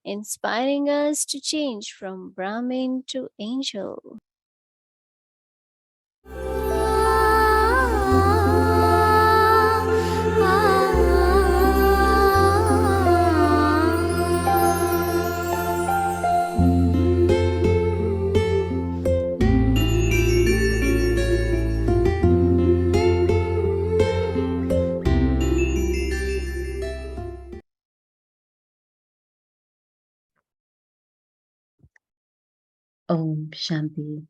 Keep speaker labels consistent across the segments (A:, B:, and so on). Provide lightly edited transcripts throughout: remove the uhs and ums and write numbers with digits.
A: inspiring us to change from Brahmin to angel.
B: Om Shanti.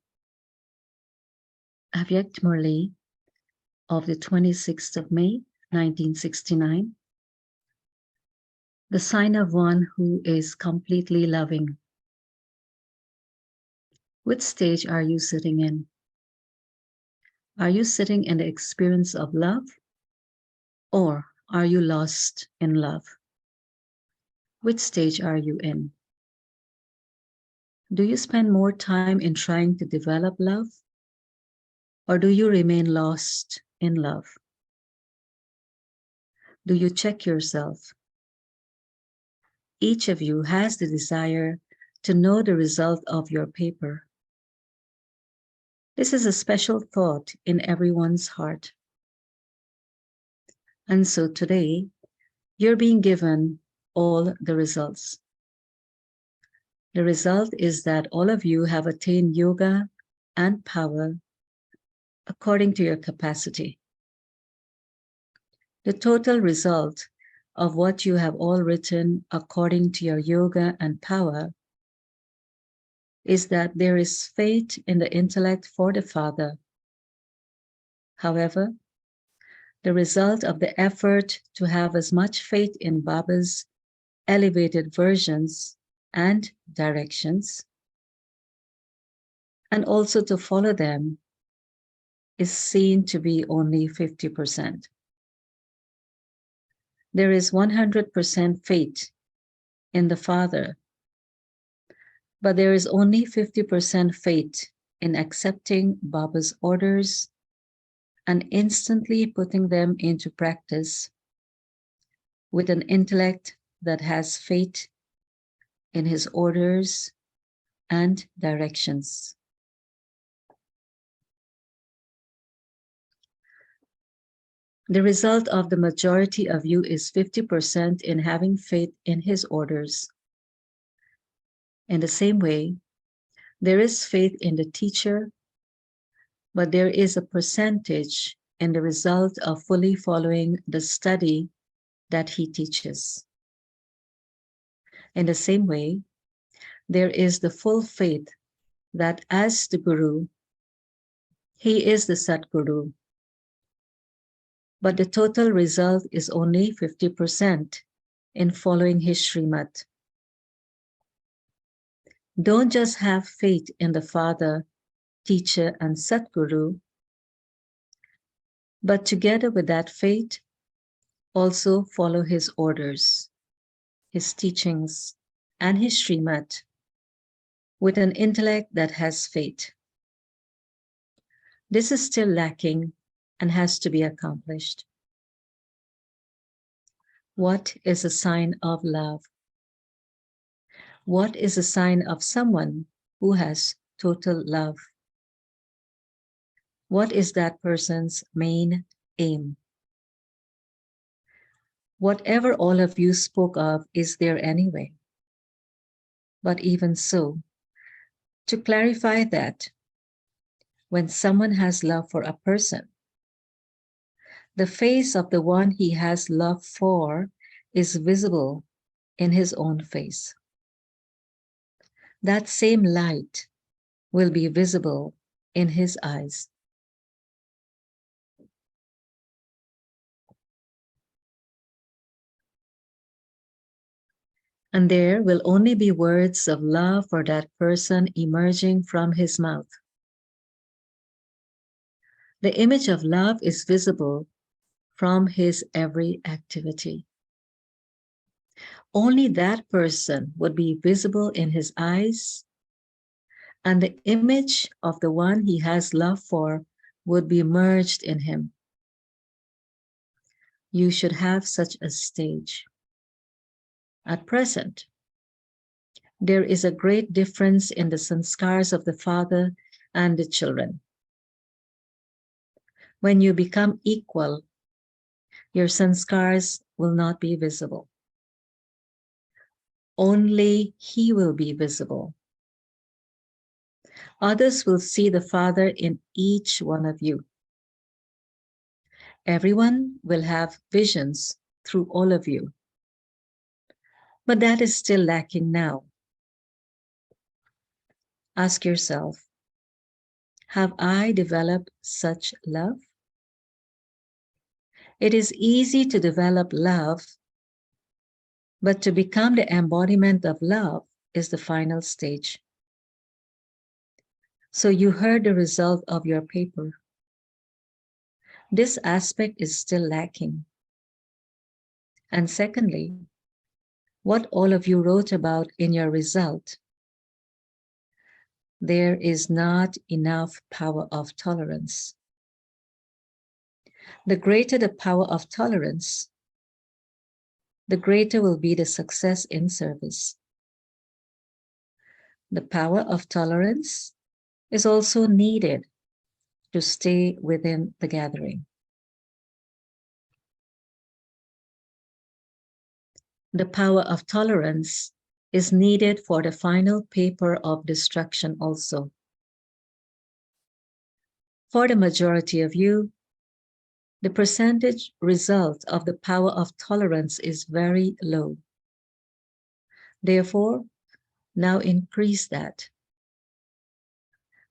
B: Avyakt Murli of the 26th of May, 1969. The sign of one who is completely loving. Which stage are you sitting in? Are you sitting in the experience of love? Or are you lost in love? Which stage are you in? Do you spend more time in trying to develop love? Or do you remain lost in love? Do you check yourself? Each of you has the desire to know the result of your paper. This is a special thought in everyone's heart. And so today, you're being given all the results. The result is that all of you have attained yoga and power according to your capacity. The total result of what you have all written according to your yoga and power is that there is faith in the intellect for the Father. However, the result of the effort to have as much faith in Baba's elevated versions and directions, and also to follow them, is seen to be only 50%. There is 100% faith in the Father, but there is only 50% faith in accepting Baba's orders and instantly putting them into practice with an intellect that has faith in his orders and directions. The result of the majority of you is 50% in having faith in his orders. In the same way, there is faith in the teacher, but there is a percentage in the result of fully following the study that he teaches. In the same way, there is the full faith that as the Guru, he is the Satguru, but the total result is only 50% in following his Srimad. Don't just have faith in the Father, Teacher, and Satguru, but together with that faith, also follow his orders, his teachings, and his Srimad with an intellect that has faith. This is still lacking and has to be accomplished. What is a sign of love? What is a sign of someone who has total love? What is that person's main aim? Whatever all of you spoke of is there anyway. But even so, to clarify that, when someone has love for a person, the face of the one he has love for is visible in his own face. That same light will be visible in his eyes. And there will only be words of love for that person emerging from his mouth. The image of love is visible from his every activity. Only that person would be visible in his eyes, and the image of the one he has love for would be merged in him. You should have such a stage. At present, there is a great difference in the sanskars of the father and the children. When you become equal, your sanskars will not be visible. Only he will be visible. Others will see the Father in each one of you. Everyone will have visions through all of you. But that is still lacking now. Ask yourself, have I developed such love? It is easy to develop love, but to become the embodiment of love is the final stage. So you heard the result of your paper. This aspect is still lacking. And secondly, what all of you wrote about in your result, there is not enough power of tolerance. The greater the power of tolerance, the greater will be the success in service. The power of tolerance is also needed to stay within the gathering. The power of tolerance is needed for the final paper of destruction also. For the majority of you, the percentage result of the power of tolerance is very low. Therefore, now increase that.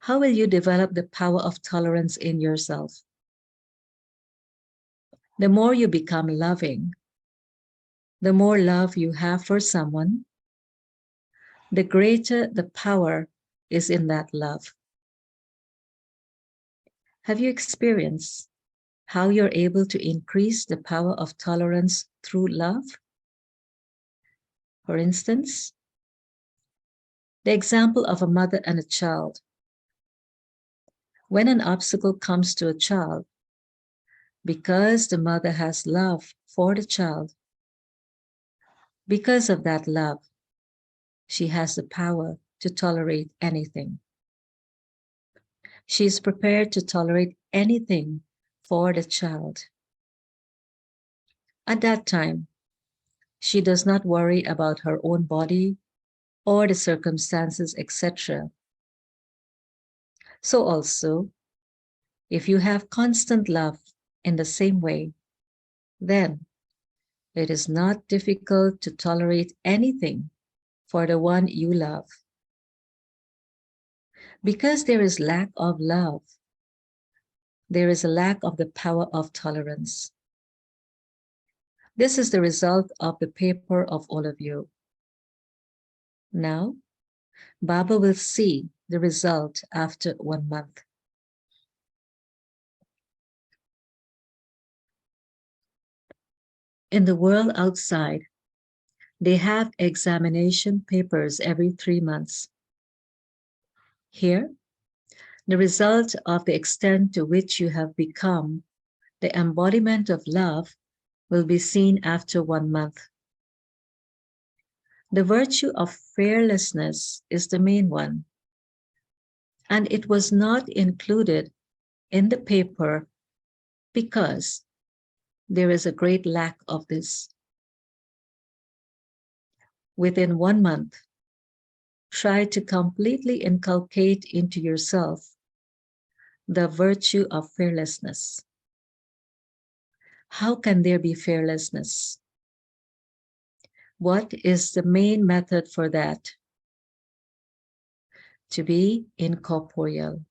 B: How will you develop the power of tolerance in yourself? The more you become loving, the more love you have for someone, the greater the power is in that love. Have you experienced how you're able to increase the power of tolerance through love? For instance, the example of a mother and a child. When an obstacle comes to a child, because the mother has love for the child, because of that love, she has the power to tolerate anything. She is prepared to tolerate anything for the child. At that time, she does not worry about her own body or the circumstances, etc. So also, if you have constant love in the same way, then it is not difficult to tolerate anything for the one you love. Because there is lack of love, there is a lack of the power of tolerance. This is the result of the paper of all of you. Now, Baba will see the result after 1 month. In the world outside, they have examination papers every 3 months. Here, the result of the extent to which you have become the embodiment of love will be seen after 1 month. The virtue of fearlessness is the main one, and it was not included in the paper because there is a great lack of this. Within 1 month, try to completely inculcate into yourself the virtue of fearlessness. How can there be fearlessness? What is the main method for that? To be incorporeal.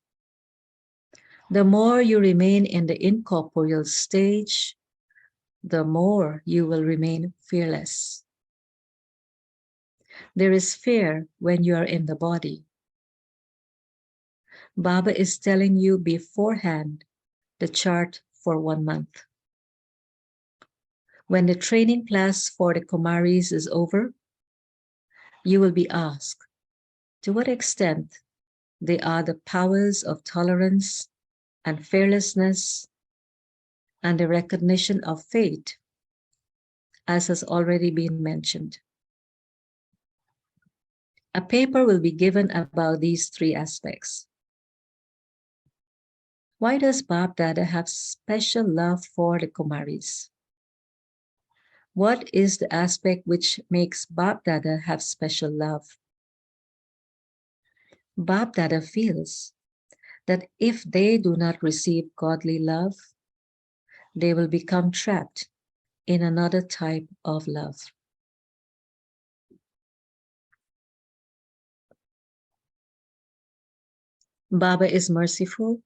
B: The more you remain in the incorporeal stage, the more you will remain fearless. There is fear when you are in the body. Baba is telling you beforehand the chart for 1 month. When the training class for the Kumaris is over, you will be asked to what extent they are the powers of tolerance and fearlessness and the recognition of fate, as has already been mentioned. A paper will be given about these three aspects. Why does Bap Dada have special love for the Kumaris? What is the aspect which makes Bap Dada have special love? Bap Dada feels that if they do not receive godly love, they will become trapped in another type of love. Baba is merciful.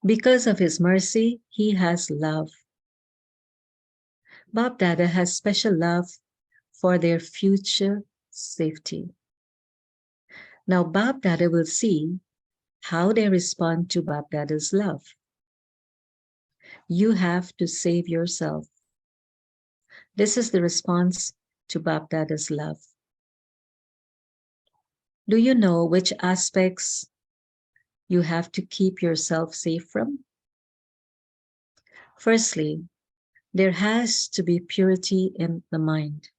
B: Because of his mercy, he has love. Bap Dada has special love for their future safety. Now, Bap Dada will see how they respond to Bap Dada's love. You have to save yourself. This is the response to Bap Dada's love. Do you know which aspects you have to keep yourself safe from? Firstly, there has to be purity in the mind.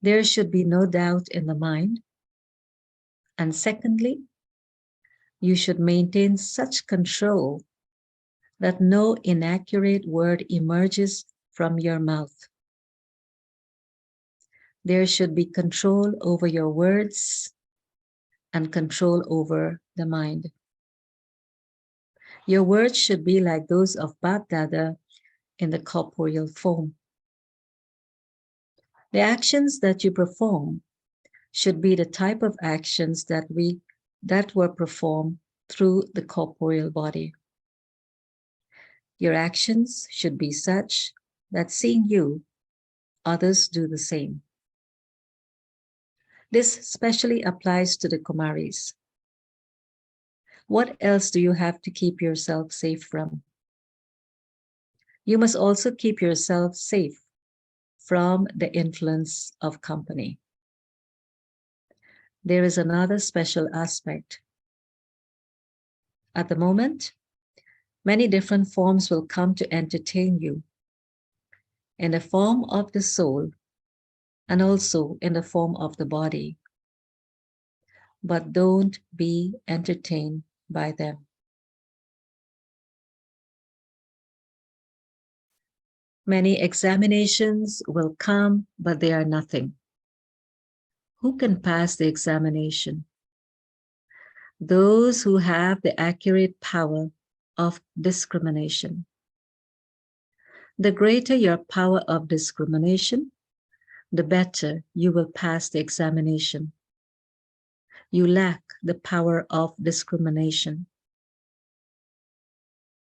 B: There should be no doubt in the mind. And secondly, you should maintain such control that no inaccurate word emerges from your mouth. There should be control over your words and control over the mind. Your words should be like those of Bap Dada in the corporeal form. The actions that you perform should be the type of actions that were performed through the corporeal body. Your actions should be such that seeing you, others do the same. This especially applies to the Kumaris. What else do you have to keep yourself safe from? You must also keep yourself safe from the influence of company. There is another special aspect. At the moment, many different forms will come to entertain you in the form of the soul and also in the form of the body. But don't be entertained by them. Many examinations will come, but they are nothing. Who can pass the examination? Those who have the accurate power of discrimination. The greater your power of discrimination, the better you will pass the examination. You lack the power of discrimination.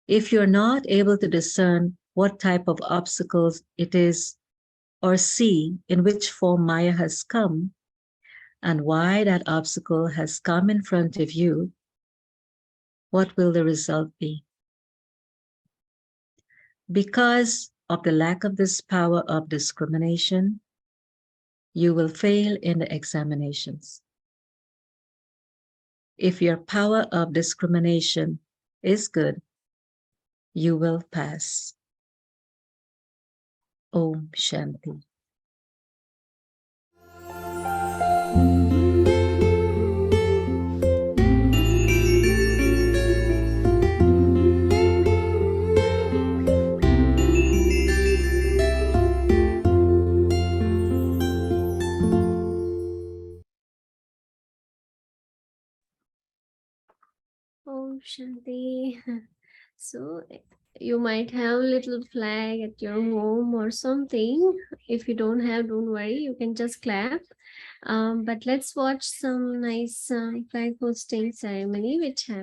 B: If you're not able to discern what type of obstacles it is, or see in which form Maya has come, and why that obstacle has come in front of you, what will the result be? Because of the lack of this power of discrimination, you will fail in the examinations. If your power of discrimination is good, you will pass. Om Shanti.
A: Oh, Shanti. So you might have a little flag at your home or something. If you don't have, don't worry. You can just clap. But let's watch some nice flag hosting ceremony which happened